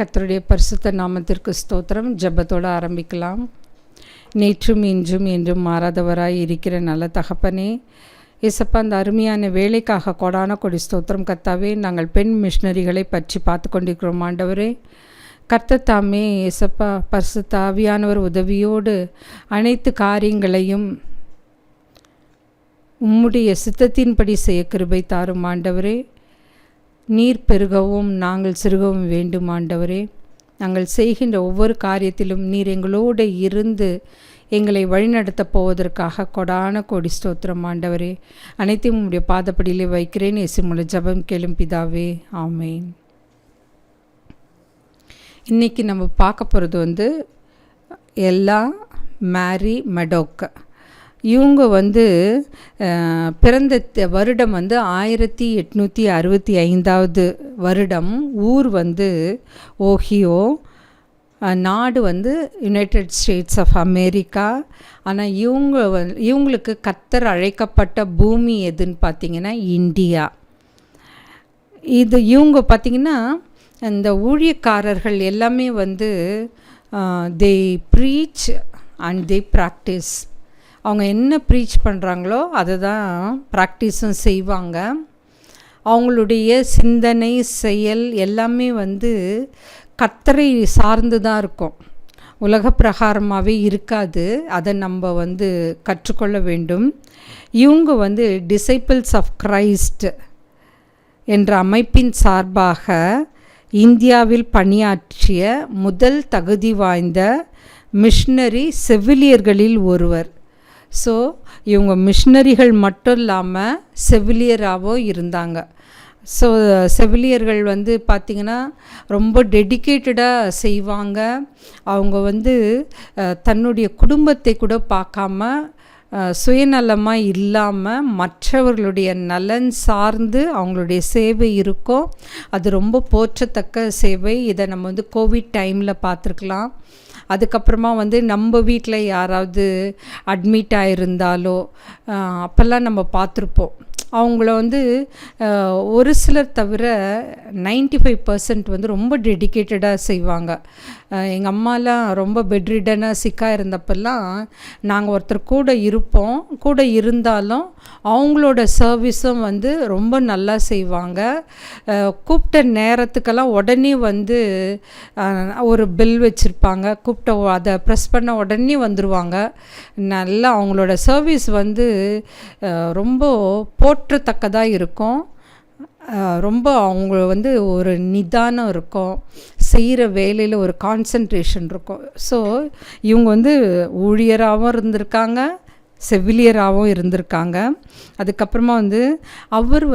கர்த்தருடைய பரிசுத்த நாமத்திற்கு ஸ்தோத்திரம். ஜெபத்தோடு ஆரம்பிக்கலாம். நேற்றும் இன்றும் என்றும் மாறாதவராய் இருக்கிற நல்ல தகப்பனே, ஏசப்பா, அந்த அருமையான வேலைக்காக கொடான கொடி ஸ்தோத்திரம். கர்த்தாவே, நாங்கள் பெண் மிஷனரிகளை பற்றி பார்த்து கொண்டிருக்கிறோம். ஆண்டவரே, கர்த்தர் தாமே ஏசப்பா பரிசுத்த ஆவியானவர் உதவியோடு அனைத்து காரியங்களையும் உம்முடைய சித்தத்தின்படி செய்ய கிருபை தாரும். ஆண்டவரே, நீர் பெருகவும் நாங்கள் சிறுகவும் வேண்டும். ஆண்டவரே, நாங்கள் செய்கின்ற ஒவ்வொரு காரியத்திலும் நீர் எங்களோடு இருந்து எங்களை வழிநடத்தப் போவதற்காக கொடான கோடி ஸ்தோத்திரம். ஆண்டவரே, அனைத்தையும் உம்முடைய பாதப்படியிலே வைக்கிறேன். இயேசு மூலம் ஜெபம் கேளும் பிதாவே, ஆமேன். இன்றைக்கி நம்ம பார்க்க போகிறது எல்லா மேரி மெடோக். இவங்க பிறந்த வருடம் 1865 வருடம். ஊர் ஓஹியோ, நாடு யுனைடெட் ஸ்டேட்ஸ் ஆஃப் அமெரிக்கா. ஆனால் இவங்களுக்கு கர்த்தர் அழைக்கப்பட்ட பூமி எதுன்னு பார்த்திங்கன்னா இந்தியா. இவங்க பார்த்திங்கன்னா இந்த ஊழியக்காரர்கள் எல்லாமே தே ப்ரீச் அண்ட் தே ப்ராக்டிஸ். அவங்க என்ன ப்ரீச் பண்ணுறாங்களோ அதை தான் ப்ராக்டிஸும் செய்வாங்க. அவங்களுடைய சிந்தனை செயல் எல்லாமே கர்த்தரை சார்ந்து தான் இருக்கும், உலக பிரகாரமாகவே இருக்காது. அதை நம்ம கற்றுக்கொள்ள வேண்டும். இவங்க டிசைபிள்ஸ் ஆஃப் கிரைஸ்ட் என்ற அமைப்பின் சார்பாக இந்தியாவில் பணியாற்றிய முதல் தகுதி வாய்ந்த மிஷனரி செவிலியர்களில் ஒருவர். ஸோ இவங்க மிஷனரிகள் மட்டும் இல்லாமல் செவிலியராகவும் இருந்தாங்க. ஸோ செவிலியர்கள் பார்த்திங்கன்னா ரொம்ப டெடிக்கேட்டடாக செய்வாங்க. அவங்க தன்னுடைய குடும்பத்தை கூட பார்க்காம சுயநலமாக இல்லாமல் மற்றவர்களுடைய நலன் சார்ந்து அவங்களுடைய சேவை இருக்கும். அது ரொம்ப போற்றத்தக்க சேவை. இதை நம்ம கோவிட் டைமில் பார்த்துருக்கலாம். அதுக்கப்புறமா நம்ம வீட்டில் யாராவது அட்மிட் ஆகிருந்தாலோ அப்போல்லாம் நம்ம பார்த்துருப்போம். அவங்கள ஒரு சிலர் தவிர 95% ரொம்ப டெடிக்கேட்டடாக செய்வாங்க. எங்கள் அம்மாலாம் ரொம்ப பெட்ரிடனாக சிக்காக இருந்தப்பெல்லாம் நாங்கள் ஒருத்தர் கூட இருப்போம். கூட இருந்தாலும் அவங்களோட சர்வீஸும் ரொம்ப நல்லா செய்வாங்க. கூப்பிட்ட நேரத்துக்கெல்லாம் உடனே ஒரு பெல் வச்சுருப்பாங்க. கூப்பிட்ட அதை ப்ரெஸ் பண்ண உடனே வந்துடுவாங்க. நல்லா அவங்களோட சர்வீஸ் ரொம்ப போற்றத்தக்கதாக இருக்கும். ரொம்ப அவங்க ஒரு நிதானம் இருக்கும், செய்கிற வேலையில் ஒரு கான்சன்ட்ரேஷன் இருக்கும். ஸோ இவங்க ஊழியராகவும் இருந்திருக்காங்க, செவிலியராகவும் இருந்திருக்காங்க. அதுக்கப்புறமா அவர்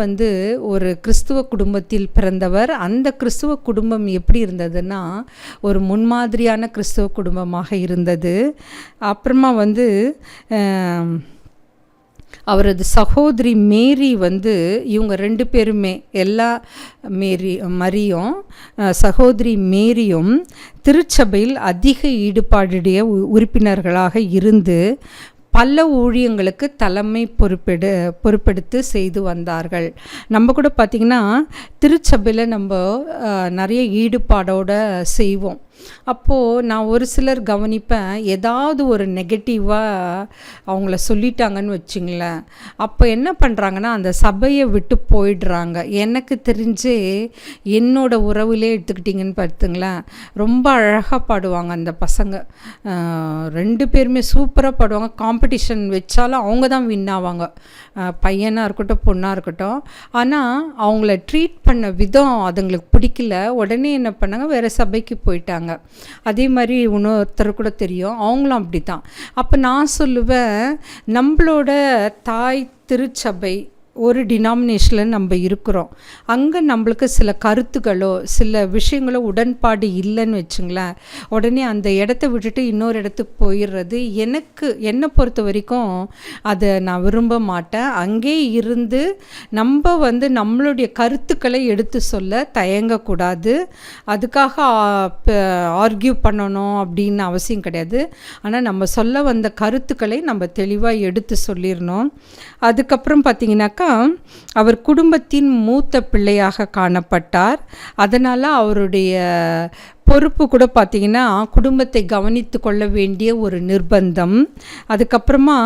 ஒரு கிறிஸ்துவ குடும்பத்தில் பிறந்தவர். அந்த கிறிஸ்துவ குடும்பம் எப்படி இருந்ததுன்னா ஒரு முன்மாதிரியான கிறிஸ்துவ குடும்பமாக இருந்தது. அப்புறமா அவரது சகோதரி மேரி இவங்க 2 பேருமே, எல்லா மரியும் சகோதரி மேரியும் திருச்சபையில் அதிக ஈடுபாடுடைய உறுப்பினர்களாக இருந்து பல ஊழியங்களுக்கு தலைமை பொறுப்பெடுத்து செய்து வந்தார்கள். நம்ம கூட பார்த்திங்கன்னா திருச்சபையில் நம்ம நிறைய ஈடுபாடோடு செய்வோம். அப்போது நான் ஒரு சிலர் கவனிப்பேன், ஏதாவது ஒரு நெகட்டிவாக அவங்கள சொல்லிட்டாங்கன்னு வச்சுங்களேன், அப்போ என்ன பண்ணுறாங்கன்னா அந்த சபையை விட்டு போயிடுறாங்க. எனக்கு தெரிஞ்சு என்னோட உறவுலே எடுத்துக்கிட்டிங்கன்னு பார்த்துங்களேன், ரொம்ப அழகாக பாடுவாங்க அந்த பசங்க. 2 பேருமே சூப்பராக பாடுவாங்க. காம்படிஷன் வச்சாலும் அவங்க தான் வின் ஆவாங்க, பையனாக இருக்கட்டும் பொண்ணாக இருக்கட்டும். ஆனால் அவங்கள ட்ரீட் பண்ண விதம் அதுங்களுக்கு பிடிக்கல. உடனே என்ன பண்ணாங்க, வேறு சபைக்கு போயிட்டாங்க. அதே மாதிரி இன்னொருத்தர் கூட தெரியும், அவங்களும் அப்படி தான். அப்போ நான் சொல்லுவேன், நம்மளோட தாய் திருச்சபை ஒரு டினாமினேஷனில் நம்ம இருக்கிறோம். அங்கே நம்மளுக்கு சில கருத்துக்களோ சில விஷயங்களோ உடன்பாடு இல்லைன்னு வச்சுங்களேன், உடனே அந்த இடத்த விட்டுட்டு இன்னொரு இடத்துக்கு போயிடுறது என்னை பொறுத்த வரைக்கும் அதை நான் விரும்ப மாட்டேன். அங்கே இருந்து நம்ம நம்மளுடைய கருத்துக்களை எடுத்து சொல்ல தயங்கக்கூடாது. அதுக்காக ஆர்கியூ பண்ணணும் அப்படின்னு அவசியம் கிடையாது. ஆனால் நம்ம சொல்ல வந்த கருத்துக்களை நம்ம தெளிவாக எடுத்து சொல்லிடணும். அதுக்கப்புறம் பார்த்திங்கனாக்கா அவர் குடும்பத்தின் மூத்த பிள்ளையாக காணப்பட்டார். அதனால் அவருடைய பொறுப்பு கூட பார்த்திங்கன்னா குடும்பத்தை கவனித்து கொள்ள வேண்டிய ஒரு நிர்பந்தம். அதுக்கப்புறமா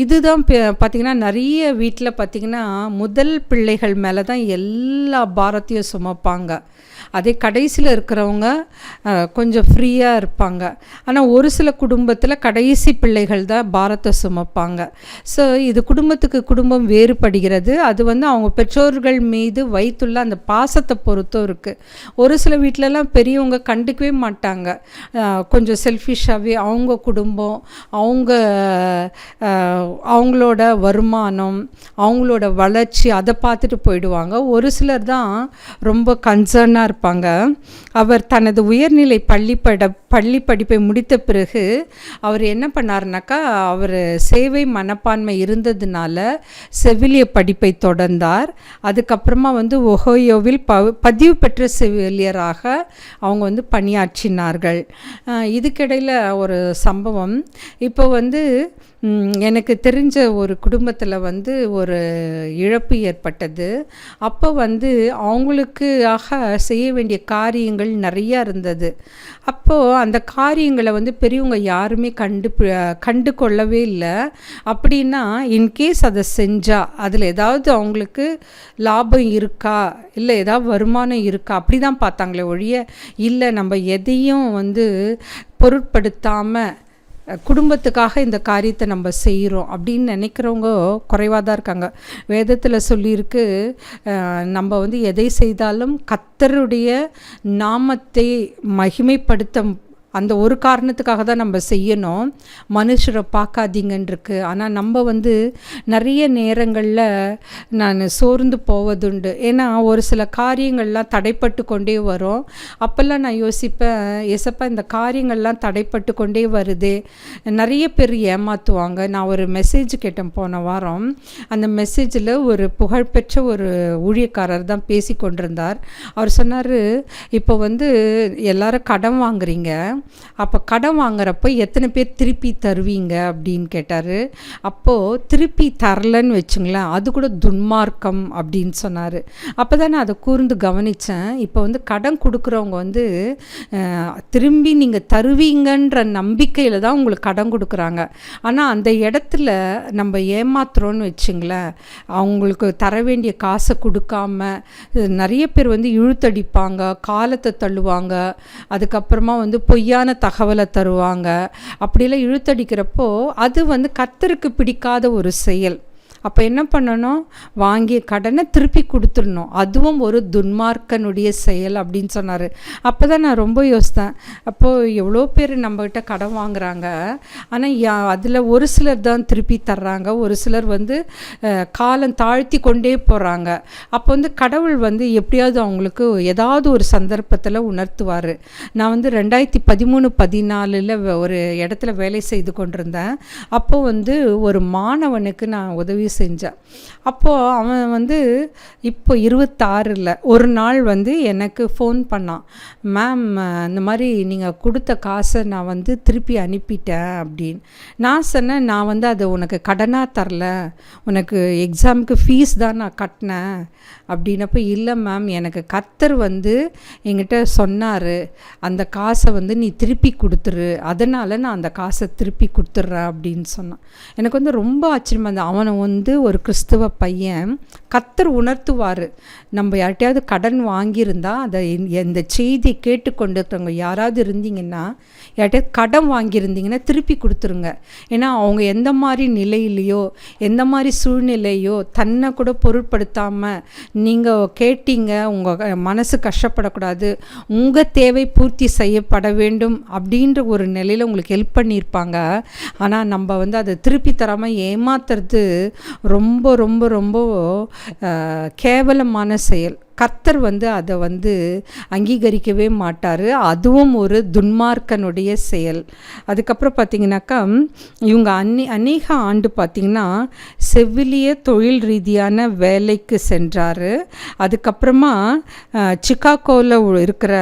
இதுதான் பார்த்திங்கன்னா நிறைய வீட்டில் பார்த்திங்கன்னா முதல் பிள்ளைகள் மேலே தான் எல்லா பாரத்தையும் சுமப்பாங்க. அதே கடைசியில் இருக்கிறவங்க கொஞ்சம் ஃப்ரீயாக இருப்பாங்க. ஆனால் ஒரு சில குடும்பத்தில் கடைசி பிள்ளைகள் தான் பாரத்தை சுமப்பாங்க. ஸோ இது குடும்பத்துக்கு குடும்பம் வேறுபடுகிறது. அது அவங்க பெற்றோர்கள் மீது வைத்துள்ள அந்த பாசத்தை பொறுத்தும் இருக்குது. ஒரு சில வீட்டிலலாம் பெரியவங்க கண்டுக்கவே மாட்டாங்க. கொஞ்சம் செல்ஃபிஷாகவே அவங்க குடும்பம், அவங்களோட வருமானம், அவங்களோட வளர்ச்சி அதை பார்த்துட்டு போயிடுவாங்க. ஒரு சிலர் தான் ரொம்ப கன்சர்னாக இருப்பாங்க. அவர் தனது உயர்நிலை பள்ளி படிப்பை முடித்த பிறகு அவர் என்ன பண்ணார்னாக்கா, அவர் சேவை மனப்பான்மை இருந்ததுனால செவிலிய படிப்பை தொடர்ந்தார். அதுக்கப்புறமா ஒஹோயோவில் பதிவு பெற்ற செவிலியராக அவங்க பணியாற்றினார்கள். இதுக்கிடையில் ஒரு சம்பவம், இப்போ எனக்கு தெரிஞ்ச ஒரு குடும்பத்தில் ஒரு இழப்பு ஏற்பட்டது. அப்போ அவங்களுக்காக செய்ய வேண்டிய காரியங்கள் நிறையா இருந்தது. அப்போது அந்த காரியங்களை பெரியவங்க யாருமே கண்டு கொள்ளவே இல்லை. அப்படின்னா இன்கேஸ் அதை செஞ்சால் அதில் ஏதாவது அவங்களுக்கு லாபம் இருக்கா, இல்லை ஏதாவது வருமானம் இருக்கா, அப்படி தான் பார்த்தாங்களே ஒழிய, இல்லை நம்ம எதையும் பொருட்படுத்தாமல் குடும்பத்துக்காக இந்த காரியத்தை நம்ம செய்கிறோம் அப்படின்னு நினைக்கிறவங்க குறைவாக தான் இருக்காங்க. வேதத்தில் சொல்லியிருக்கு, நம்ம எதை செய்தாலும் கர்த்தருடைய நாமத்தை மகிமைப்படுத்த அந்த ஒரு காரணத்துக்காக தான் நம்ம செய்யணும், மனுஷரை பார்க்காதீங்கன்றிருக்கு. ஆனால் நம்ம நிறைய நேரங்களில் நான் சோர்ந்து போவதுண்டு. ஏன்னா ஒரு சில காரியங்கள்லாம் தடைப்பட்டு கொண்டே வரும். அப்போல்லாம் நான் யோசிப்பேன், ஏசப்பா இந்த காரியங்கள்லாம் தடைப்பட்டு கொண்டே வருதே, நிறைய பேர் ஏமாற்றுவாங்க. நான் ஒரு மெசேஜ் கேட்டேன் போன வாரம். அந்த மெசேஜில் ஒரு புகழ்பெற்ற ஒரு ஊழியக்காரர் தான் பேசி கொண்டிருந்தார். அவர் சொன்னார், இப்போ எல்லாரும் கடன் வாங்குறீங்க, அப்போ கடன் வாங்குறப்போ எத்தனை பேர் திருப்பி தருவீங்க அப்படின்னு கேட்டார். அப்போது திருப்பி தரலன்னு வச்சுங்களேன், அது கூட துன்மார்க்கம் அப்படின்னு சொன்னார். அப்போ தான் நான் அதை கூர்ந்து கவனித்தேன். இப்போ கடன் கொடுக்குறவங்க திரும்பி நீங்கள் தருவீங்கன்ற நம்பிக்கையில் தான் உங்களுக்கு கடன் கொடுக்குறாங்க. ஆனால் அந்த இடத்துல நம்ம ஏமாத்துறோன்னு வச்சுங்களேன், அவங்களுக்கு தர வேண்டிய காசை கொடுக்காம நிறைய பேர் இழுத்தடிப்பாங்க, காலத்தை தள்ளுவாங்க, அதுக்கப்புறமா பொய்யான தகவலை தருவாங்க. அப்படியெல்லாம் இழுத்தடிக்கிறப்போ அது கர்த்தருக்கு பிடிக்காத ஒரு செயல். அப்போ என்ன பண்ணணும், வாங்கிய கடனை திருப்பி கொடுத்துடணும். அதுவும் ஒரு துன்மார்க்கனுடைய செயல் அப்படின்னு சொன்னார். அப்போ தான் நான் ரொம்ப யோசித்தேன், அப்போது எவ்வளோ பேர் நம்மகிட்ட கடன் வாங்குகிறாங்க, ஆனால் அதில் ஒரு சிலர் தான் திருப்பி தர்றாங்க, ஒரு சிலர் காலம் தாழ்த்தி கொண்டே போகிறாங்க. அப்போ கடவுள் எப்படியாவது அவங்களுக்கு ஏதாவது ஒரு சந்தர்ப்பத்தில் உணர்த்துவார். நான் 2013-14 ஒரு இடத்துல வேலை செய்து கொண்டிருந்தேன். அப்போது ஒரு மாணவனுக்கு நான் உதவி செஞ்சேன். அப்போது அவன் இப்போ 26 ஒரு நாள் எனக்கு ஃபோன் பண்ணான், மேம் இந்த மாதிரி நீங்கள் கொடுத்த காசை நான் திருப்பி அனுப்பிட்டேன் அப்படின்னு. நான் சொன்னேன், நான் அதை உனக்கு கடனாக தரல, உனக்கு எக்ஸாமுக்கு ஃபீஸ் தான் நான் கட்டினேன் அப்படின்னப்போ, இல்லை மேம் எனக்கு கர்த்தர் என்கிட்ட சொன்னார், அந்த காசை நீ திருப்பி கொடுத்துரு, அதனால் நான் அந்த காசை திருப்பி கொடுத்துட்றேன் அப்படின்னு சொன்னான். எனக்கு ரொம்ப ஆச்சரியமாக இருந்தது. அவனை ஒரு கிறிஸ்துவ பையன், கர்த்தர் உணர்த்துவார். நம்ம யார்கிட்டையாவது கடன் வாங்கியிருந்தால் அதை இந்த செய்தியை கேட்டுக்கொண்டிருக்கிறவங்க யாராவது இருந்தீங்கன்னா, யார்கிட்டையாவது கடன் வாங்கியிருந்தீங்கன்னா திருப்பி கொடுத்துருங்க. ஏன்னா அவங்க எந்த மாதிரி நிலையிலையோ எந்த மாதிரி சூழ்நிலையோ தன்னை கூட பொருட்படுத்தாமல் நீங்கள் கேட்டீங்க, உங்கள் மனசு கஷ்டப்படக்கூடாது, உங்கள் தேவை பூர்த்தி செய்யப்பட வேண்டும் அப்படின்ற ஒரு நிலையில் உங்களுக்கு ஹெல்ப் பண்ணியிருப்பாங்க. ஆனால் நம்ம அதை திருப்பி தராமல் ஏமாத்துறது ரொம்ப ரொம்ப ரொம்ப கேவலமான செயல். கர்த்தர் அதை அங்கீகரிக்கவே மாட்டார். அதுவும் ஒரு துன்மார்க்கனுடைய செயல். அதுக்கப்புறம் பார்த்திங்கனாக்கா, இவங்க அநேக ஆண்டு பார்த்திங்கன்னா செவிலிய தொழில் ரீதியான வேலைக்கு சென்றார். அதுக்கப்புறமா சிகாகோவில் இருக்கிற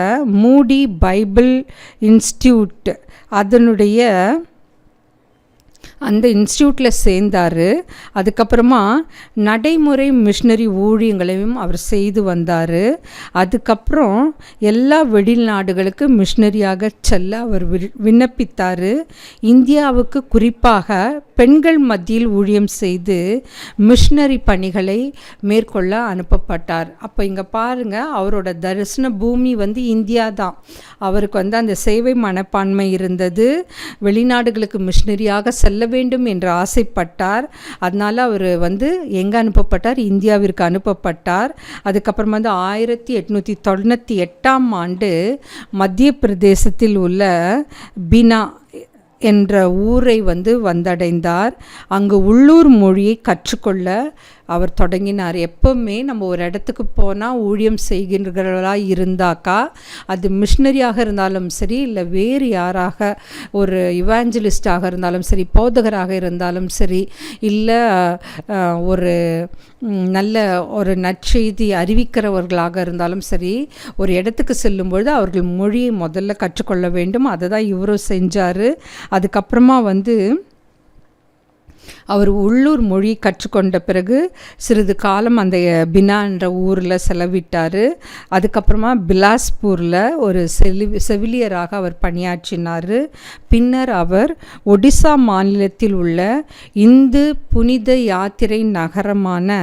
மூடி பைபிள் இன்ஸ்டியூட் அதனுடைய அந்த இன்ஸ்டியூட்டில் சேர்ந்தார். அதுக்கப்புறமா நடைமுறை மிஷினரி ஊழியங்களையும் அவர் செய்து வந்தார். அதுக்கப்புறம் எல்லா வெளிநாடுகளுக்கு மிஷினரியாக செல்ல அவர் விண்ணப்பித்தார். இந்தியாவுக்கு குறிப்பாக பெண்கள் மத்தியில் ஊழியம் செய்து மிஷினரி பணிகளை மேற்கொள்ள அனுப்பப்பட்டார். அப்போ இங்கே பாருங்கள், அவரோட தரிசன பூமி வந்து இந்தியா தான். அவருக்கு வந்து அந்த சேவை மனப்பான்மை இருந்தது. வெளிநாடுகளுக்கு மிஷினரியாக செல்ல வேண்டும் என்று ஆசைப்பட்டார். அதனால் அவர் வந்து எங்கே அனுப்பப்பட்டார்? இந்தியாவிற்கு அனுப்பப்பட்டார். அதுக்கப்புறமா வந்து 1898 மத்திய பிரதேசத்தில் உள்ள பினா என்ற ஊரை வந்து வந்தடைந்தார். அங்கு உள்ளூர் மொழியை கற்றுக்கொள்ள அவர் தொடங்கினார். எப்போவுமே நம்ம ஒரு இடத்துக்கு போனால் ஊழியம் செய்கின்றவர்களாக இருந்தாக்கா, அது மிஷினரியாக இருந்தாலும் சரி, இல்லை வேறு யாராக ஒரு இவாஞ்சலிஸ்டாக இருந்தாலும் சரி, போதகராக இருந்தாலும் சரி, இல்லை ஒரு நல்ல ஒரு நற்செய்தி அறிவிக்கிறவர்களாக இருந்தாலும் சரி, ஒரு இடத்துக்கு செல்லும்பொழுது அவர்கள் மொழியை முதல்ல கற்றுக்கொள்ள வேண்டும். அதை தான் இவரும் செஞ்சார். அதுக்கப்புறமா வந்து அவர் உள்ளூர் மொழி கற்றுக்கொண்ட பிறகு சிறிது காலம் அந்த பினா என்ற ஊரில் செலவிட்டார். அதுக்கப்புறமா பிலாஸ்பூரில் ஒரு செவிலியராக அவர் பணியாற்றினார். பின்னர் அவர் ஒடிசா மாநிலத்தில் உள்ள இந்து புனித யாத்திரை நகரமான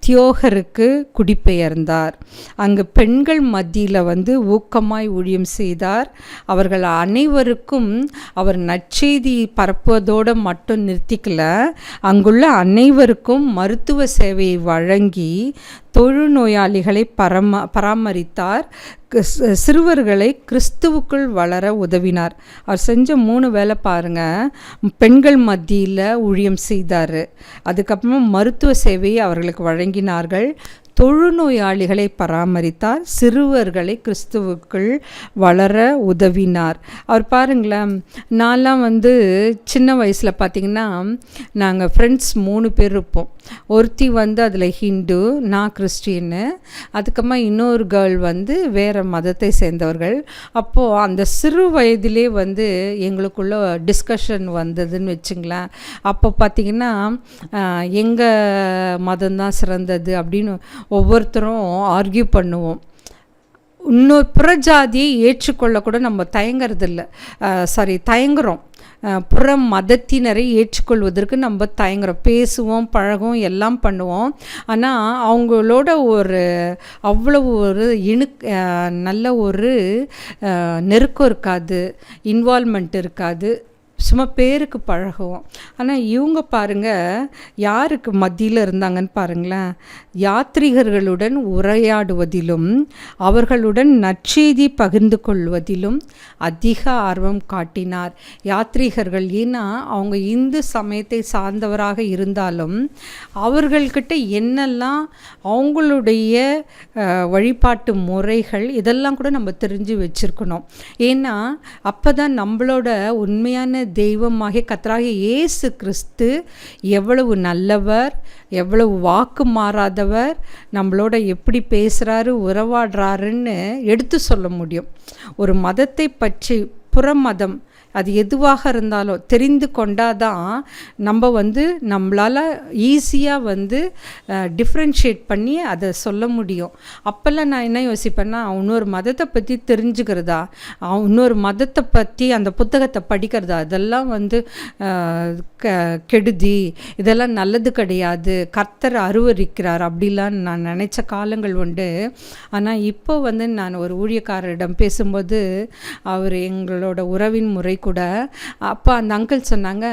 தியோகருக்கு குடிபெயர்ந்தார். அங்கு பெண்கள் மத்தியில் வந்து ஊக்கமாய் ஊழியம் செய்தார். அவர்கள் அனைவருக்கும் அவர் நற்செய்தி பரப்புவதோடு மட்டும் நிறுத்திக்கல, அங்குள்ள அனைவருக்கும் மருத்துவ சேவையை வழங்கி தொழுநோயாளிகளை பராமரித்தார். சிறுவர்களை கிறிஸ்துவுக்குள் வளர உதவினார். அவர் செஞ்ச 3 வேலை பாருங்கள். பெண்கள் மத்தியில் ஊழியம் செய்தார். அதுக்கப்புறமா மருத்துவ சேவையை அவர்களுக்கு வழங்கினார்கள். தொழுநோயாளிகளை பராமரித்தார். சிறுவர்களை கிறிஸ்துவுக்குள் வளர உதவினார். அவர் பாருங்களேன், நான்லாம் வந்து சின்ன வயசில் பார்த்திங்கன்னா நாங்கள் ஃப்ரெண்ட்ஸ் 3 பேர் இருப்போம். ஒருத்தி வந்து அதில் ஹிந்து, நான் கிறிஸ்டின்னு, அதுக்கப்புறமா இன்னொரு கேர்ள் வந்து வேறு மதத்தை சேர்ந்தவர்கள். அப்போது அந்த சிறு வயதிலே வந்து எங்களுக்குள்ள டிஸ்கஷன் வந்ததுன்னு வச்சுங்களேன். அப்போ பார்த்திங்கன்னா எங்கள் மதம்தான் சிறந்தது அப்படின்னு ஒவ்வொருத்தரும் ஆர்கியூ பண்ணுவோம். இன்னொரு புறஜாதியை ஏற்றுக்கொள்ளக்கூட நம்ம தயங்குறோம். புற மதத்தினரை ஏற்றுக்கொள்வதற்கு நம்ம தயங்குறோம். பேசுவோம், பழகும், எல்லாம் பண்ணுவோம். ஆனால் அவங்களோட அவ்வளவு ஒரு நல்ல ஒரு நெருக்கம் இருக்காது, இன்வால்மெண்ட் இருக்காது. சும்மா பேருக்கு பழகுவோம். ஆனால் இவங்க பாருங்கள் யாருக்கு மத்தியில் இருந்தாங்கன்னு பாருங்களேன். யாத்ரீகர்களுடன் உரையாடுவதிலும் அவர்களுடன் நற்செய்தி பகிர்ந்து கொள்வதிலும் அதிக ஆர்வம் காட்டினார். யாத்ரீகர்கள் ஏன்னா அவங்க இந்து சமயத்தை சார்ந்தவராக இருந்தாலும் அவர்கள்கிட்ட என்னெல்லாம் அவங்களுடைய வழிபாட்டு முறைகள் இதெல்லாம் கூட நம்ம தெரிஞ்சு வச்சுருக்கணும். ஏன்னா அப்போ தான் நம்மளோட உண்மையான தெய்வமாகிய கர்த்தராகிய இயேசு கிறிஸ்து எவ்வளவு நல்லவர், எவ்வளவு வாக்கு மாறாதவர், நம்மளோட எப்படி பேசுகிறாரு, உறவாடுறாருன்னு எடுத்து சொல்ல முடியும். ஒரு மதத்தை பற்றி புறமதம் அது எதுவாக இருந்தாலும் தெரிந்து கொண்டாதான் நம்ம வந்து நம்மளால் ஈஸியாக வந்து டிஃப்ரென்ஷியேட் பண்ணி அதை சொல்ல முடியும். அப்போல்லாம் நான் என்ன யோசிப்பேன்னா, இன்னொரு மதத்தை பற்றி தெரிஞ்சுக்கிறதா, இன்னொரு மதத்தை பற்றி அந்த புத்தகத்தை படிக்கிறதா, இதெல்லாம் வந்து கெடுதி, இதெல்லாம் நல்லது கிடையாது, கர்த்தர் அருவருக்கிறார் அப்படிலாம் நான் நினச்ச காலங்கள் உண்டு. ஆனால் இப்போ வந்து நான் ஒரு ஊழியக்காரரிடம் பேசும்போது அவர் எங்களோட உறவின் முறை கூட அப்போ அந்த அங்கிள் சொன்னாங்க,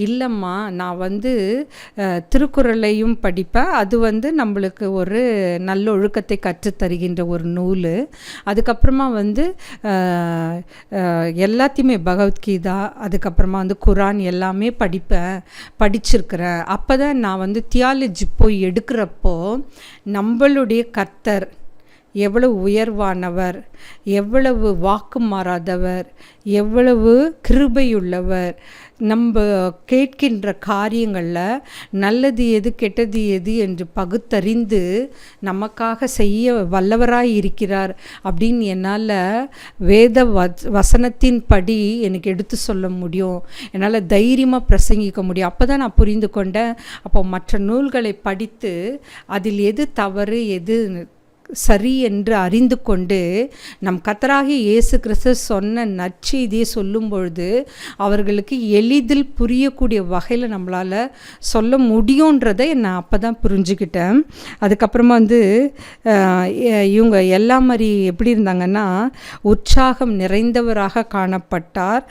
இல்லைம்மா நான் வந்து திருக்குறளையும் படிப்பேன், அது வந்து நம்மளுக்கு ஒரு நல்ல ஒழுக்கத்தை கற்றுத்தருகின்ற ஒரு நூல். அதுக்கப்புறமா வந்து எல்லாத்தையுமே பகவத்கீதா, அதுக்கப்புறமா வந்து குரான் எல்லாமே படிச்சிருக்கிறேன். அப்போ தான் நான் வந்து தியாலஜி போய் எடுக்கிறப்போ நம்மளுடைய கர்த்தர் எவ்வளவு உயர்வானவர், எவ்வளவு வாக்கு மாறாதவர், எவ்வளவு கிருபையுள்ளவர். நம்ம கேட்கின்ற காரியங்களில் நல்லது எது கெட்டது எது என்று பகுத்தறிந்து நமக்காக செய்ய வல்லவராய் இருக்கிறார் அப்படின்னு என்னால் வேத வசனத்தின் படி எனக்கு எடுத்து சொல்ல முடியும். என்னால் தைரியமாக பிரசங்கிக்க முடியும். அப்போ தான் நான் புரிந்து கொண்டேன். அப்போ மற்ற நூல்களை படித்து அதில் எது தவறு எது சரி என்று அறிந்து கொண்டு நம் கர்த்தராகிய இயேசு கிறிஸ்து சொன்ன நற்செய்தியை சொல்லும் பொழுது அவர்களுக்கு எளிதில் புரியக்கூடிய வகையில் நம்மளால் சொல்ல முடியுன்றதை நான் அப்போ தான் புரிஞ்சுக்கிட்டேன். அதுக்கப்புறமா இவங்க எல்லாம் மாதிரி எப்படி இருந்தாங்கன்னா, உற்சாகம் நிறைந்தவராக காணப்பட்டார்,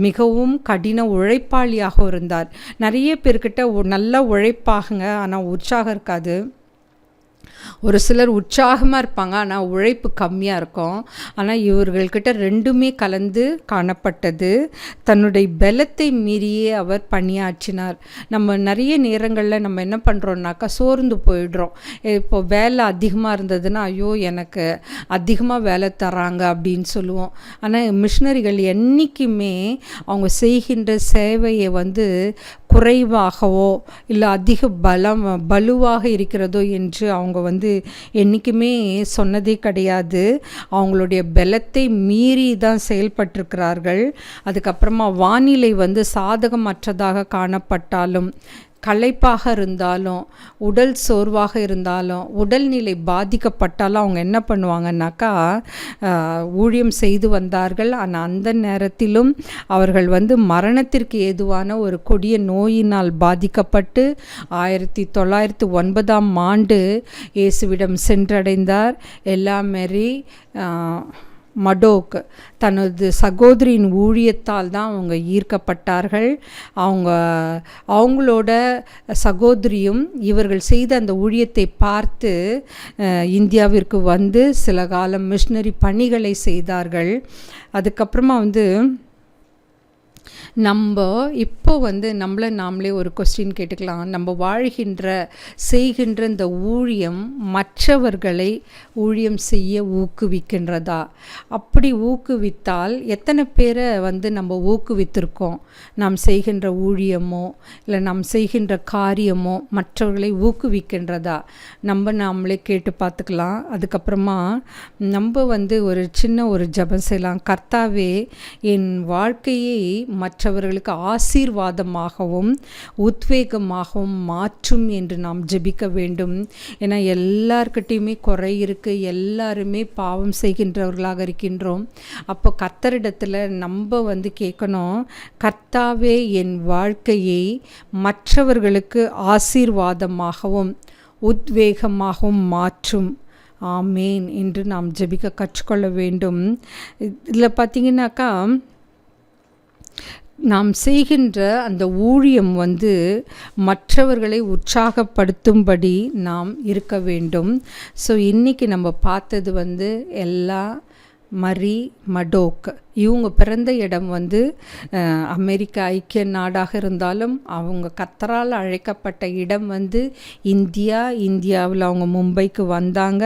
மிகவும் கடின உழைப்பாளியாக இருந்தார். நிறைய பேர்கிட்ட நல்ல உழைப்பாகுங்க, ஆனால் உற்சாகம் இருக்காது. ஒரு சிலர் உற்சாகமாக இருப்பாங்க, ஆனால் உழைப்பு கம்மியாக இருக்கும். ஆனால் இவர்கள்கிட்ட ரெண்டுமே கலந்து காணப்பட்டது. தன்னுடைய பலத்தை மீறியே அவர் பணியாற்றினார். நம்ம நிறைய நேரங்களில் நம்ம என்ன பண்ணுறோம்னாக்கா சோர்ந்து போயிடுறோம். இப்போ வேலை அதிகமாக இருந்ததுன்னா, ஐயோ எனக்கு அதிகமாக வேலை தராங்க அப்படின்னு சொல்லுவோம். ஆனால் மிஷினரிகள் என்றைக்குமே அவங்க செய்கின்ற சேவையை குறைவாகவோ இல்லை அதிக பலுவாக இருக்கிறதோ என்று அவங்க என்றைக்குமே சொன்னதே கிடையாது. அவங்களுடைய பலத்தை மீறி தான் செயல்பட்டிருக்கிறார்கள். அதுக்கப்புறமா வானிலை சாதகமற்றதாக காணப்பட்டாலும், களைப்பாக இருந்தாலும், உடல் சோர்வாக இருந்தாலும், உடல்நிலை பாதிக்கப்பட்டாலும் அவங்க என்ன பண்ணுவாங்கன்னாக்கா ஊழியம் செய்து வந்தார்கள். ஆனால் அந்த நேரத்திலும் அவர்கள் மரணத்திற்கு ஏதுவான ஒரு கொடிய நோயினால் பாதிக்கப்பட்டு 1909 இயேசுவிடம் சென்றடைந்தார். எல்லாமேரி மடோக் தனது சகோதரியின் ஊழியத்தால் தான் அவங்க ஈர்க்கப்பட்டார்கள். அவங்களோட சகோதரியும் இவர்கள் செய்த அந்த ஊழியத்தை பார்த்து இந்தியாவிற்கு சில காலம் மிஷினரி பணிகளை செய்தார்கள். அதுக்கப்புறமா நம்ம இப்போ நம்மளை நாமளே ஒரு கொஸ்டின் கேட்டுக்கலாம். நம்ம செய்கின்ற இந்த ஊழியம் மற்றவர்களை ஊழியம் செய்ய ஊக்குவிக்கின்றதா? அப்படி ஊக்குவித்தால் எத்தனை பேரை நம்ம ஊக்குவித்திருக்கோம்? நாம் செய்கின்ற ஊழியமோ இல்லை நாம் செய்கின்ற காரியமோ மற்றவர்களை ஊக்குவிக்கின்றதா? நாமளே கேட்டு பார்த்துக்கலாம். அதுக்கப்புறமா நம்ம ஒரு சின்ன ஒரு ஜெபம் செய்யலாம். கர்த்தாவே, என் வாழ்க்கையை மற்றவர்களுக்கு ஆசீர்வாதமாகவும் உத்வேகமாகவும் மாற்றும் என்று நாம் ஜெபிக்க வேண்டும். ஏன்னா எல்லார்கிட்டையுமே குறை இருக்குது, எல்லாருமே பாவம் செய்கின்றவர்களாக இருக்கின்றோம். அப்போ கர்த்தரிடத்தில் நம்ம கேட்கணும், கர்த்தாவே என் வாழ்க்கையை மற்றவர்களுக்கு ஆசீர்வாதமாகவும் உத்வேகமாகவும் மாற்றும், ஆமேன் என்று நாம் ஜெபிக்க கற்றுக்கொள்ள வேண்டும். இதில் பார்த்திங்கனாக்கா நாம் செய்கின்ற அந்த ஊழியம் மற்றவர்களை உற்சாகப்படுத்தும்படி நாம் இருக்க வேண்டும். ஸோ இன்றைக்கி நம்ம பார்த்தது எல்லா மரி மடோக். இவங்க பிறந்த இடம் அமெரிக்க ஐக்கிய நாடாக இருந்தாலும் அவங்க கர்த்தரால் அழைக்கப்பட்ட இடம் இந்தியாவில் அவங்க மும்பைக்கு வந்தாங்க.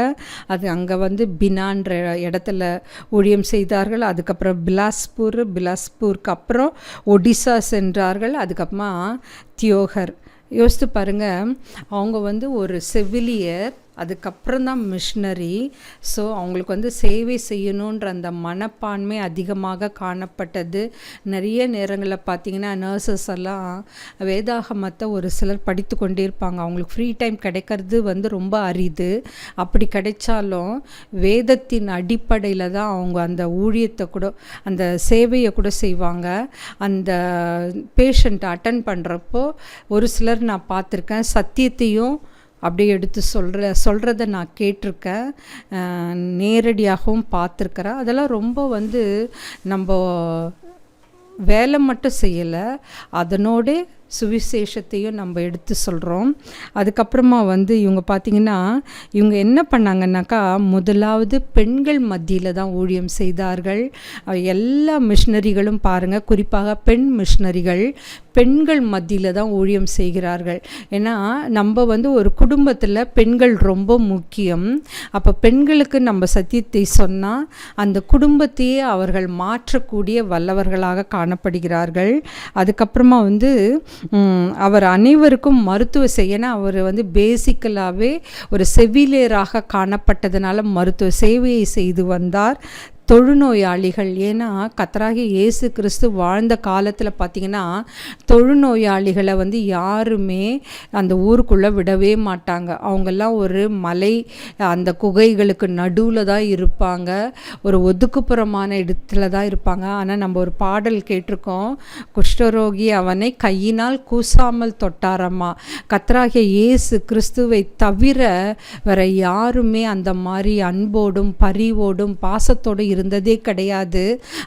அது அங்கே பினான்ற இடத்துல ஊழியம் செய்தார்கள். அதுக்கப்புறம் பிலாஸ்பூருக்கு அப்புறம் ஒடிசா சென்றார்கள். அதுக்கப்புறமா தியோகர். யோசித்து பாருங்கள், அவங்க ஒரு செவிலியர், அதுக்கப்புறம் தான் மிஷினரி. ஸோ அவங்களுக்கு சேவை செய்யணுன்ற அந்த மனப்பான்மை அதிகமாக காணப்பட்டது. நிறைய நேரங்களில் பார்த்திங்கன்னா நர்சஸ் எல்லாம் வேதாகமத்தை ஒரு சிலர் படித்து கொண்டே இருப்பாங்க. அவங்களுக்கு ஃப்ரீ டைம் கிடைக்கிறது ரொம்ப அரிது. அப்படி கிடைச்சாலும் வேதத்தின் அடிப்படையில் தான் அவங்க அந்த ஊழியத்தை கூட, அந்த சேவையை கூட செய்வாங்க. அந்த பேஷண்ட்டை அட்டன் பண்ணுறப்போ ஒரு சிலர் நான் பார்த்துருக்கேன், சத்தியத்தையும் அப்படியே எடுத்து சொல்கிறத நான் கேட்டிருக்கேன், நேரடியாகவும் பார்த்துருக்குறேன். அதெல்லாம் ரொம்ப நம்ம வேலை மட்டும் செய்யலை, அதனோடு சுவிசேஷத்தையும் நம்ம எடுத்து சொல்கிறோம். அதுக்கப்புறமா வந்து இவங்க பார்த்திங்கன்னா இவங்க என்ன பண்ணாங்கன்னாக்கா, முதலாவது பெண்கள் மத்தியில் தான் ஊழியம் செய்தார்கள். எல்லா மிஷினரிகளும் பாருங்கள், குறிப்பாக பெண் மிஷினரிகள் பெண்கள் மத்தியில் தான் ஊழியம் செய்கிறார்கள். ஏன்னா நம்ம வந்து ஒரு குடும்பத்தில் பெண்கள் ரொம்ப முக்கியம். அப்போ பெண்களுக்கு நம்ம சத்தியத்தை சொன்னால் அந்த குடும்பத்தையே அவர்கள் மாற்றக்கூடிய வல்லவர்களாக காணப்படுகிறார்கள். அதுக்கப்புறமா வந்து அவர் அனைவருக்கும் மருத்துவ ஏன்னா அவர் வந்து பேசிக்கலாகவே ஒரு செவிலியராக காணப்பட்டதுனால மருத்துவ சேவையை செய்து வந்தார். தொழுநோயாளிகள், ஏன்னா கர்த்தராகிய இயேசு கிறிஸ்து வாழ்ந்த காலத்தில் பார்த்திங்கன்னா தொழுநோயாளிகளை வந்து யாருமே அந்த ஊருக்குள்ளே விடவே மாட்டாங்க. அவங்கெல்லாம் ஒரு மலை அந்த குகைகளுக்கு நடுவில் தான் இருப்பாங்க, ஒரு ஒதுக்குப்புறமான இடத்துல தான் இருப்பாங்க. ஆனால் நம்ம ஒரு பாடல் கேட்டிருக்கோம், குஷ்டரோகி அவனை கையினால் கூசாமல் தொட்டாரம்மா. கர்த்தராகிய இயேசு கிறிஸ்துவை தவிர வேற யாருமே அந்த மாதிரி அன்போடும் பரிவோடும் பாசத்தோடு இருந்ததே கிடையாது.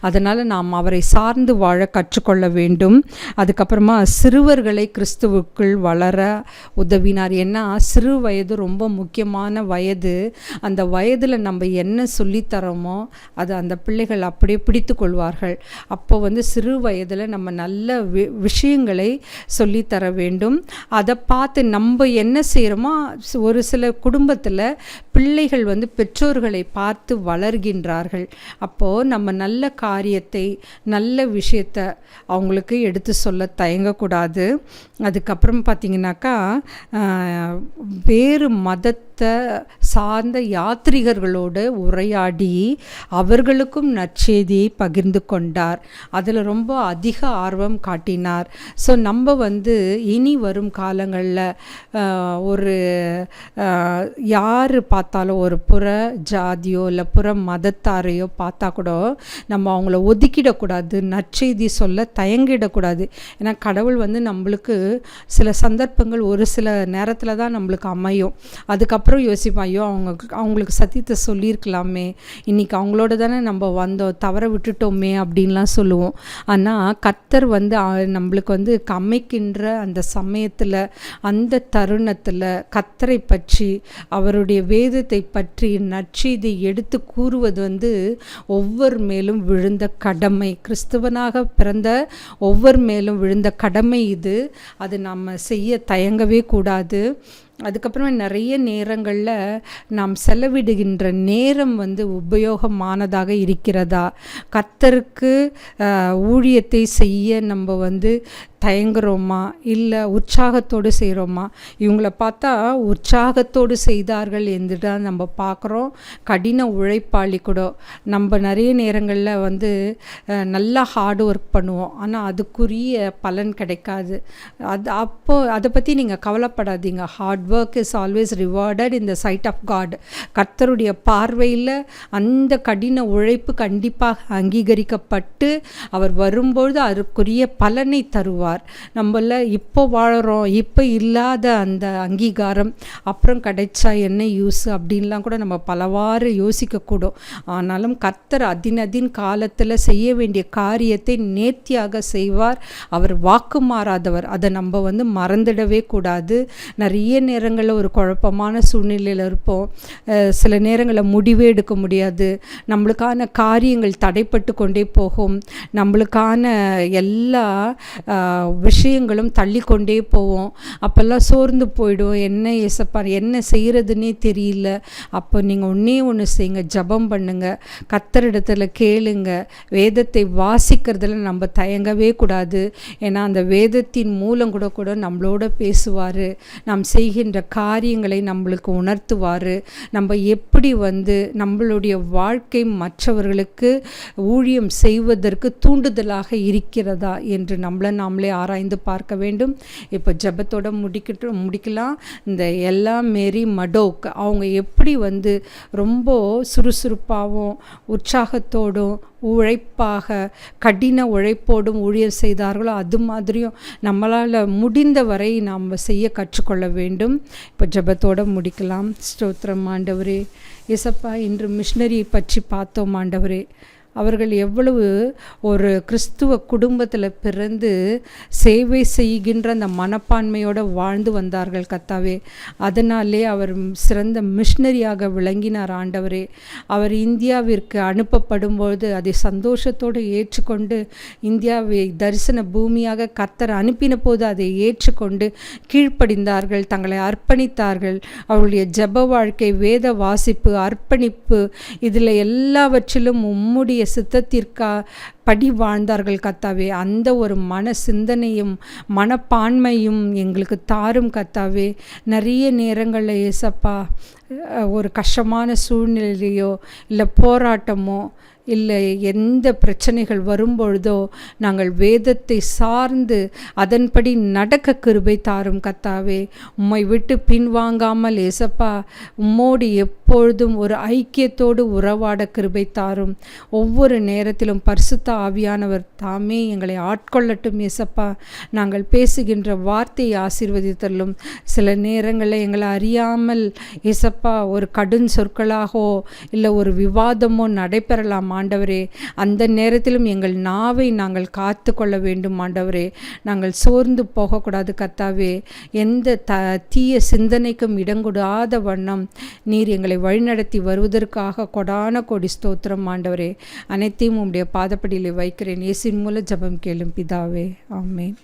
அதனால் நாம் அவரை சார்ந்து வாழ கற்றுக்கொள்ள வேண்டும். அதுக்கப்புறமா சிறுவர்களை கிறிஸ்துவுக்குள் வளர உதவினார். ஏன்னா சிறு வயது ரொம்ப முக்கியமான வயது. அந்த வயதில் நம்ம என்ன சொல்லித்தரோமோ அது அந்த பிள்ளைகள் அப்படியே பிடித்து கொள்வார்கள். அப்போ வந்து சிறு வயதில் நம்ம நல்ல விஷயங்களை சொல்லித்தர வேண்டும். அதை பார்த்து நம்ம என்ன செய்கிறோமோ, ஒரு சில குடும்பத்தில் பிள்ளைகள் வந்து பெற்றோர்களை பார்த்து வளர்கின்றார்கள். அப்போது நம்ம நல்ல காரியத்தை நல்ல விஷயத்தை அவங்களுக்கு எடுத்து சொல்ல தயங்கக்கூடாது. அதுக்கப்புறம் பார்த்திங்கனாக்கா வேறு மதத்தை சார்ந்த யாத்ரீகர்களோடு உரையாடி அவர்களுக்கும் நற்செய்தியை பகிர்ந்து கொண்டார். அதில் ரொம்ப அதிக ஆர்வம் காட்டினார். ஸோ நம்ம வந்து இனி வரும் காலங்களில் ஒரு யார் பார்த்தாலும் ஒரு புற ஜாதியோ இல்லை புற மதத்தாரையோ பார்த்தா கூட நம்ம அவங்கள ஒதுக்கிடக்கூடாது, நற்செய்தி சொல்ல தயங்கிடக்கூடாது. ஏன்னா கடவுள் வந்து நம்மளுக்கு சில சந்தர்ப்பங்கள் ஒரு சில நேரத்தில் தான் நம்மளுக்கு அமையும். அதுக்கப்புறம் யோசிப்போம், ஐயோ அவங்களுக்கு சத்தியத்தை சொல்லியிருக்கலாமே, இன்றைக்கி அவங்களோட தானே நம்ம வந்தோம், தவற விட்டுட்டோமே அப்படின்லாம் சொல்லுவோம். ஆனால் கர்த்தர் வந்து நம்மளுக்கு வந்து அமைக்கின்ற அந்த சமயத்தில் அந்த தருணத்தில் கர்த்தரை பற்றி அவருடைய வேதத்தை பற்றி நற்செய்தி எடுத்து கூறுவது வந்து ஒவ்வொரு மேலும் விழுந்த கடமை, கிறிஸ்துவனாக பிறந்த ஒவ்வொரு மேலும் விழுந்த கடமை இது. அது நம்ம செய்ய தயங்கவே கூடாது. அதுக்கப்புறமா நிறைய நேரங்களில் நாம் செலவிடுகின்ற நேரம் வந்து உபயோகமானதாக இருக்கிறதா, கர்த்தருக்கு ஊழியத்தை செய்ய நம்ம வந்து தயங்குறோமா இல்லை உற்சாகத்தோடு செய்கிறோமா? இவங்கள பார்த்தா உற்சாகத்தோடு செய்தார்கள் என்று தான் நம்ம பார்க்குறோம். கடின உழைப்பாளி கூட. நம்ம நிறைய நேரங்களில் வந்து நல்லா ஹார்ட் ஒர்க் பண்ணுவோம், ஆனால் அதுக்குரிய பலன் கிடைக்காது. அப்போது அதை பற்றி நீங்கள் கவலைப்படாதீங்க. Hard work is always rewarded in the sight of God. கர்த்தருடைய பார்வையில் அந்த கடின உழைப்பு கண்டிப்பாக அங்கீகரிக்கப்பட்டு அவர் வரும்பொழுது அதற்குரிய பலனை தருவார். நம்மள இப்போ வாழறோம், இப்போ இல்லாத அந்த அங்கீகாரம் அப்புறம் கிடைச்சா என்ன யூஸ் அப்படின்லாம் கூட நம்ம பலவாறு யோசிக்கக்கூடும். ஆனாலும் கர்த்தர் அதின் காலத்தில் செய்ய வேண்டிய காரியத்தை நேர்த்தியாக செய்வார். அவர் வாக்கு மாறாதவர். அதை நம்ம வந்து மறந்துடவே கூடாது. நிறைய நேரங்களில் ஒரு குழப்பமான சூழ்நிலையில் இருப்போம். சில நேரங்களில் முடிவே எடுக்க முடியாது. நம்மளுக்கான காரியங்கள் தடைப்பட்டு கொண்டே போகும். நம்மளுக்கான எல்லா விஷயங்களும் தள்ளி கொண்டே போவோம். அப்போல்லாம் சோர்ந்து போயிடும். என்ன ஏசப்பா என்ன செய்கிறதுனே தெரியல. அப்போ நீங்கள் ஒன்று செய்யுங்க, ஜெபம் பண்ணுங்க, கர்த்தரிடத்தில் கேளுங்க. வேதத்தை வாசிக்கிறதுல நம்ம தயங்கவே கூடாது. ஏன்னா அந்த வேதத்தின் மூலம் கூட நம்மளோட பேசுவார். நாம் செய்கின்ற காரியங்களை நம்மளுக்கு உணர்த்துவார். நம்ம எப்படி வந்து நம்மளுடைய வாழ்க்கை மற்றவர்களுக்கு ஊழியம் செய்வதற்கு தூண்டுதலாக இருக்கிறதா என்று நம்மளை நாமளே ஆராய்ந்து பார்க்க வேண்டும். இப்போ ஜெபத்தோட முடிக்கலாம். இந்த எல்லா மேரி மடோக் அவங்க எப்படி வந்து ரொம்ப சுறுசுறுப்பாகவும் உற்சாகத்தோடும் உழைப்பாக கடின உழைப்போடும் ஊழியர் செய்தார்களோ அது மாதிரியும் நம்மளால் முடிந்த வரை நாம் செய்ய கற்றுக்கொள்ள வேண்டும். இப்போ ஜெபத்தோடு முடிக்கலாம். ஸ்தோத்திரம் ஆண்டவரே. இயேசப்பா, இன்று மிஷினரியை பற்றி பார்த்தோம் ஆண்டவரே. அவர்கள் எவ்வளவு ஒரு கிறிஸ்துவ குடும்பத்தில் பிறந்து சேவை செய்கின்ற அந்த மனப்பான்மையோடு வாழ்ந்து வந்தார்கள் கர்த்தாவே. அதனாலே அவர் சிறந்த மிஷனரியாக விளங்கினார் ஆண்டவரே. அவர் இந்தியாவிற்கு அனுப்பப்படும்போது அதை சந்தோஷத்தோடு ஏற்றுக்கொண்டு இந்தியாவை தரிசன பூமியாக கர்த்தர் அனுப்பின போது அதை ஏற்றுக்கொண்டு கீழ்ப்படிந்தார்கள், தங்களை அர்ப்பணித்தார்கள். அவருடைய ஜெப வாழ்க்கை, வேத வாசிப்பு, அர்ப்பணிப்பு, இதில் எல்லாவற்றிலும் உம்முடைய சித்தத்திற்கா படி வாழ்ந்தார்கள் கர்த்தாவே. அந்த ஒரு மன சிந்தனையும் மனப்பான்மையும் எங்களுக்கு தாரும் கர்த்தாவே. நிறைய நேரங்களில் ஏசப்பா ஒரு கஷ்டமான சூழ்நிலையோ இல்லை போராட்டமோ இல்லை எந்த பிரச்சனைகள் வரும்பொழுதோ நாங்கள் வேதத்தை சார்ந்து அதன்படி நடக்க கிருபை தாரும் கர்த்தாவே. உம்மை விட்டு பின்வாங்காமல் ஏசப்பா உம்மோடு எப்பொழுதும் ஒரு ஐக்கியத்தோடு உறவாட கிருபை தாரும். ஒவ்வொரு நேரத்திலும் பரிசுத்த ஆவியானவர் தாமே எங்களை ஆட்கொள்ளட்டும் ஏசப்பா. நாங்கள் பேசுகின்ற வார்த்தையை ஆசீர்வதித்தலும். சில நேரங்களில் எங்களை அறியாமல் ஏசப்பா ஒரு கடும் சொற்களாகவோ இல்லை ஒரு விவாதமோ நடைபெறலாம் ஆண்டவரே. அந்த நேரத்திலும் எங்கள் நாவை நாங்கள் காத்து கொள்ள வேண்டும் ஆண்டவரே. நாங்கள் சோர்ந்து போகக்கூடாது கர்த்தாவே. எந்த தீய சிந்தனைக்கும் இடங்கொடாத வண்ணம் நீர் எங்களை வழிநடத்தி வருவதற்காக கொடான கோடி ஸ்தோத்திரம் ஆண்டவரே. அனைத்தையும் உம்முடைய பாதப்படியில் வைக்கிறேன். இயேசுவின் மூலம் ஜெபம் கேளும் பிதாவே, ஆமென்.